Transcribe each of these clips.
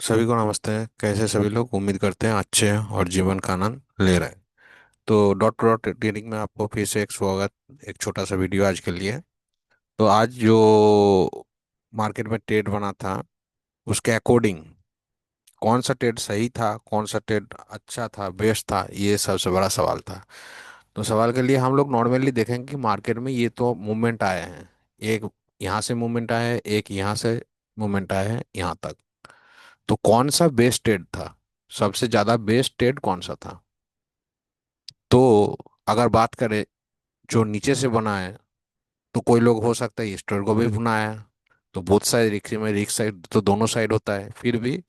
सभी को नमस्ते। कैसे सभी लोग, उम्मीद करते हैं अच्छे हैं और जीवन का आनंद ले रहे हैं। तो डॉट टू डॉट ट्रेडिंग में आपको फिर से एक स्वागत। एक छोटा सा वीडियो आज के लिए। तो आज जो मार्केट में ट्रेड बना था, उसके अकॉर्डिंग कौन सा ट्रेड सही था, कौन सा ट्रेड अच्छा था, बेस्ट था, ये सबसे बड़ा सवाल था। तो सवाल के लिए हम लोग नॉर्मली देखेंगे कि मार्केट में ये तो मूवमेंट आए हैं। एक यहाँ से मूवमेंट आया है, एक यहाँ से मूवमेंट आया है यहाँ तक। तो कौन सा बेस्ट ट्रेड था, सबसे ज्यादा बेस्ट ट्रेड कौन सा था? तो अगर बात करें जो नीचे से बना है, तो कोई लोग हो सकता है इस ट्रेड को भी बनाया है। तो बोथ साइड रिस्क में, रिस्क साइड तो दोनों साइड होता है, फिर भी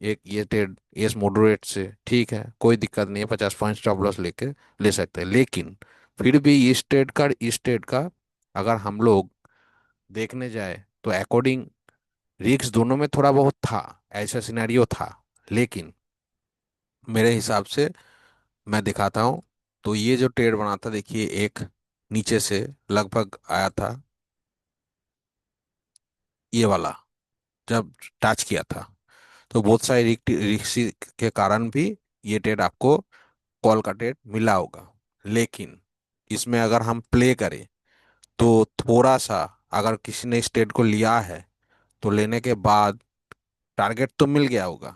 एक ये ट्रेड ये मॉडरेट से ठीक है, कोई दिक्कत नहीं है, 50 पॉइंट स्टॉप लॉस लेके ले सकते हैं। लेकिन फिर भी इस ट्रेड का अगर हम लोग देखने जाए तो अकॉर्डिंग रिस्क दोनों में थोड़ा बहुत था, ऐसा सिनेरियो था। लेकिन मेरे हिसाब से मैं दिखाता हूँ। तो ये जो ट्रेड बना था, देखिए, एक नीचे से लगभग आया था, ये वाला, जब टच किया था। तो बहुत सारे रिक्सी के कारण भी ये ट्रेड आपको कॉल का ट्रेड मिला होगा। लेकिन इसमें अगर हम प्ले करें तो थोड़ा सा, अगर किसी ने इस ट्रेड को लिया है तो लेने के बाद टारगेट तो मिल गया होगा,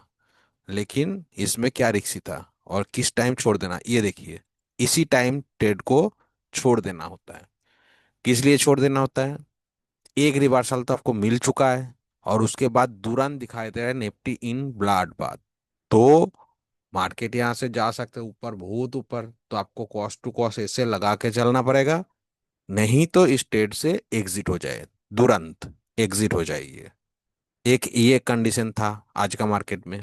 लेकिन इसमें क्या रिक्सी था और किस टाइम छोड़ देना, ये देखिए। इसी टाइम ट्रेड को छोड़ देना होता है। किस लिए छोड़ देना होता है? एक रिवर्सल तो आपको मिल चुका है, और उसके बाद तुरंत दिखाई दे रहा है निफ्टी इन ब्लड बाथ। तो मार्केट यहाँ से जा सकते हैं ऊपर, बहुत ऊपर, तो आपको कॉस्ट टू कॉस्ट ऐसे लगा के चलना पड़ेगा। नहीं तो इस ट्रेड से एग्जिट हो जाए, तुरंत एग्जिट हो जाइए। एक ये कंडीशन था आज का मार्केट में।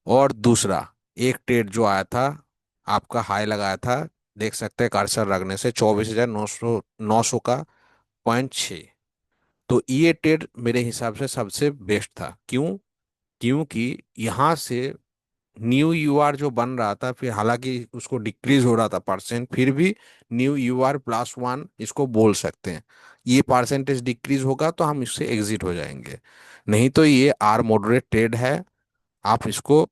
और दूसरा, एक ट्रेड जो आया था, आपका हाई लगाया था, देख सकते हैं कर्सर रखने से 24,900 का 0.6। तो ये ट्रेड मेरे हिसाब से सबसे बेस्ट था। क्यों? क्योंकि यहाँ से न्यू यूआर जो बन रहा था, फिर हालांकि उसको डिक्रीज हो रहा था परसेंट, फिर भी न्यू यूआर +1 इसको बोल सकते हैं। ये परसेंटेज डिक्रीज होगा तो हम इससे एग्जिट हो जाएंगे। नहीं तो ये आर मॉडरेट ट्रेड है, आप इसको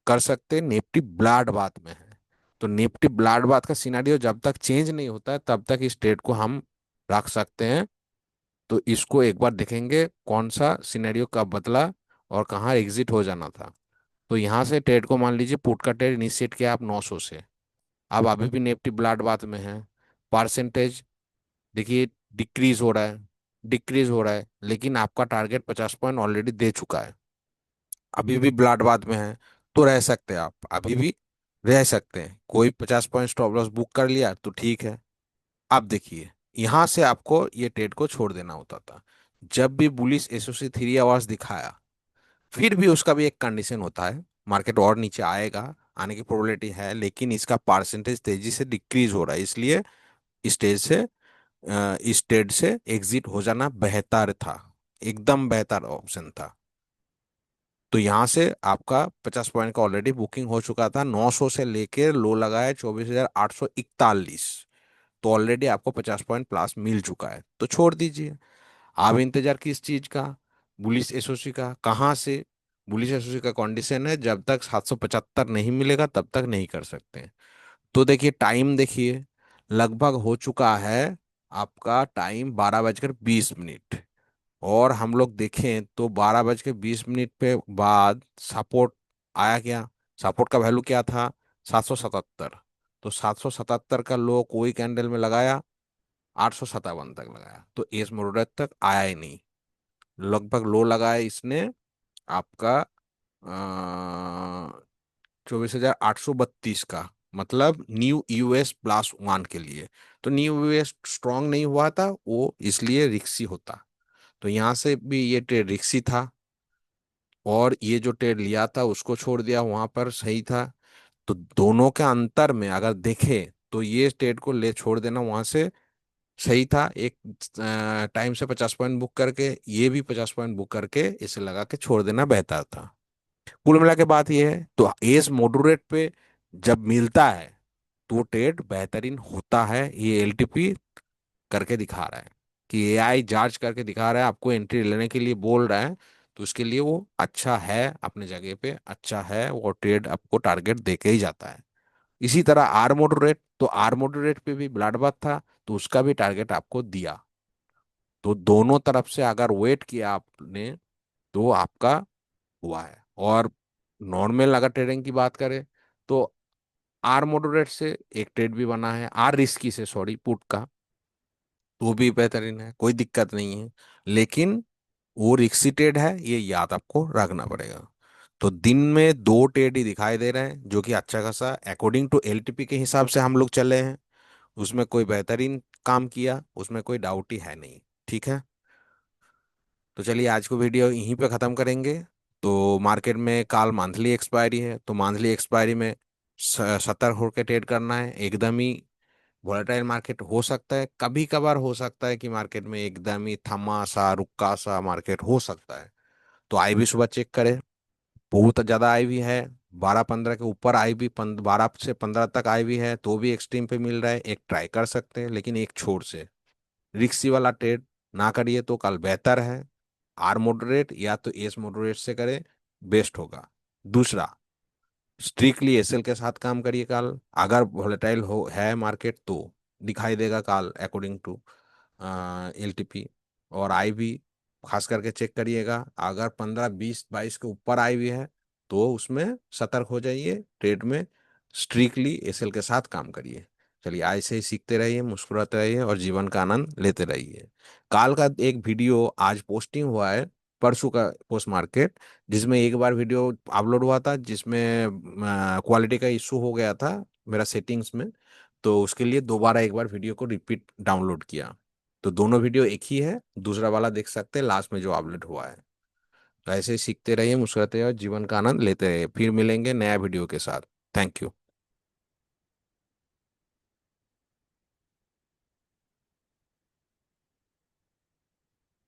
कर सकते हैं। निफ्टी ब्लाड बात में है, तो निफ्टी ब्लाड बात का सिनेरियो जब तक चेंज नहीं होता है तब तक इस ट्रेड को हम रख सकते हैं। तो इसको एक बार देखेंगे कौन सा सिनेरियो कब बदला और कहाँ एग्जिट हो जाना था। तो यहाँ से ट्रेड को मान लीजिए, पुट का ट्रेड इनिशिएट किया आप 900 से। अब अभी भी निफ्टी ब्लाड बात में है, परसेंटेज देखिए डिक्रीज हो रहा है, डिक्रीज हो रहा है, लेकिन आपका टारगेट 50 पॉइंट ऑलरेडी दे चुका है। अभी भी ब्लाड बात में है, तो रह सकते हैं आप, अभी भी रह सकते हैं। कोई 50 पॉइंट स्टॉप लॉस बुक कर लिया तो ठीक है। अब देखिए, यहां से आपको ये ट्रेड को छोड़ देना होता था। जब भी बुलिश एसओसी 3 आवर्स दिखाया, फिर भी उसका भी एक कंडीशन होता है, मार्केट और नीचे आएगा, आने की प्रोबेबिलिटी है, लेकिन इसका परसेंटेज तेजी से डिक्रीज हो रहा है, इसलिए इस ट्रेड से एग्जिट हो जाना बेहतर था, एकदम बेहतर ऑप्शन था। तो यहाँ से आपका 50 पॉइंट का ऑलरेडी बुकिंग हो चुका था, 900 से लेके लो लगा है 24,841। तो ऑलरेडी आपको 50 पॉइंट प्लस मिल चुका है, तो छोड़ दीजिए। आप इंतजार किस चीज का? बुलिश एसओसी का। कहाँ से? बुलिश एसओसी का कंडीशन है, जब तक 775 नहीं मिलेगा तब तक नहीं कर सकते हैं। तो देखिए, टाइम देखिए, लगभग हो चुका है आपका टाइम 12:20। और हम लोग देखें तो 12:20 पे बाद सपोर्ट आया क्या? सपोर्ट का वैल्यू क्या था? 777। तो 777 का लो कोई कैंडल में लगाया, 857 तक लगाया, तो इस मुहूर्त तक आया ही नहीं। लगभग लो लगाया इसने आपका 24,832 का, मतलब न्यू यूएस +1 के लिए। तो न्यू यूएस स्ट्रांग नहीं हुआ था वो, इसलिए रिक्सी होता। तो यहाँ से भी ये ट्रेड रिक्सी था, और ये जो ट्रेड लिया था उसको छोड़ दिया, वहां पर सही था। तो दोनों के अंतर में अगर देखें तो ये ट्रेड को ले छोड़ देना वहां से सही था। एक टाइम से 50 पॉइंट बुक करके, ये भी 50 पॉइंट बुक करके इसे लगा के छोड़ देना बेहतर था। कुल मिला के बात ये है, तो एस मॉडरेट पे जब मिलता है तो वो ट्रेड बेहतरीन होता है। ये एलटीपी करके दिखा रहा है, कि एआई जांच करके दिखा रहा है, आपको एंट्री लेने के लिए बोल रहा है। तो उसके लिए वो अच्छा है, अपने जगह पे अच्छा है, वो ट्रेड आपको टारगेट दे के ही जाता है। इसी तरह आर मॉडरेट, तो आर मॉडरेट पे भी ब्लड बाथ था, तो उसका भी टारगेट आपको दिया। तो दोनों तरफ से अगर वेट किया आपने तो आपका हुआ है। और नॉर्मल अगर ट्रेडिंग की बात करें तो आर मॉडरेट से एक ट्रेड भी बना है, आर रिस्की से, सॉरी, पुट का, वो भी बेहतरीन है, कोई दिक्कत नहीं है। लेकिन वो रिक्सी ट्रेड है, ये याद आपको रखना पड़ेगा। तो दिन में दो ट्रेड ही दिखाई दे रहे हैं जो कि अच्छा खासा अकॉर्डिंग टू एलटीपी के हिसाब से हम लोग चले हैं। उसमें कोई बेहतरीन काम किया, उसमें कोई डाउट ही है नहीं। ठीक है, तो चलिए आज को वीडियो यहीं पे ख़त्म करेंगे। तो मार्केट में काल मंथली एक्सपायरी है, तो मंथली एक्सपायरी में सतर्क होकर ट्रेड करना है। एकदम ही वॉलेटाइल मार्केट हो सकता है, कभी कभार हो सकता है कि मार्केट में एकदम ही थमा सा रुका सा मार्केट हो सकता है। तो आईवी सुबह चेक करें, बहुत ज़्यादा आईवी है, 12-15 के ऊपर आईवी, 12 से 15 तक आईवी है, तो भी एक्सट्रीम पे मिल रहा है, एक ट्राई कर सकते हैं, लेकिन एक छोर से रिक्सी वाला ट्रेड ना करिए तो कल बेहतर है। आर मॉडरेट या तो एस मॉडरेट से करें, बेस्ट होगा। दूसरा, स्ट्रिक्टली एसएल के साथ काम करिए कल। अगर वोलेटाइल हो है मार्केट तो दिखाई देगा कल अकॉर्डिंग टू एलटीपी। और आईवी खास करके चेक करिएगा, अगर 15-20-22 के ऊपर आईवी है तो उसमें सतर्क हो जाइए, ट्रेड में स्ट्रिक्टली एसएल के साथ काम करिए। चलिए, ऐसे ही सीखते रहिए, मुस्कुराते रहिए और जीवन का आनंद लेते रहिए। काल का एक वीडियो आज पोस्टिंग हुआ है, परसों का पोस्ट मार्केट, जिसमें एक बार वीडियो अपलोड हुआ था जिसमें क्वालिटी का इशू हो गया था मेरा सेटिंग्स में। तो उसके लिए दोबारा एक बार वीडियो को रिपीट डाउनलोड किया। तो दोनों वीडियो एक ही है, दूसरा वाला देख सकते हैं लास्ट में जो अपलोड हुआ है। तो ऐसे ही सीखते रहिए, मुस्कुराते रहिए और जीवन का आनंद लेते रहिए। फिर मिलेंगे नया वीडियो के साथ। Thank you.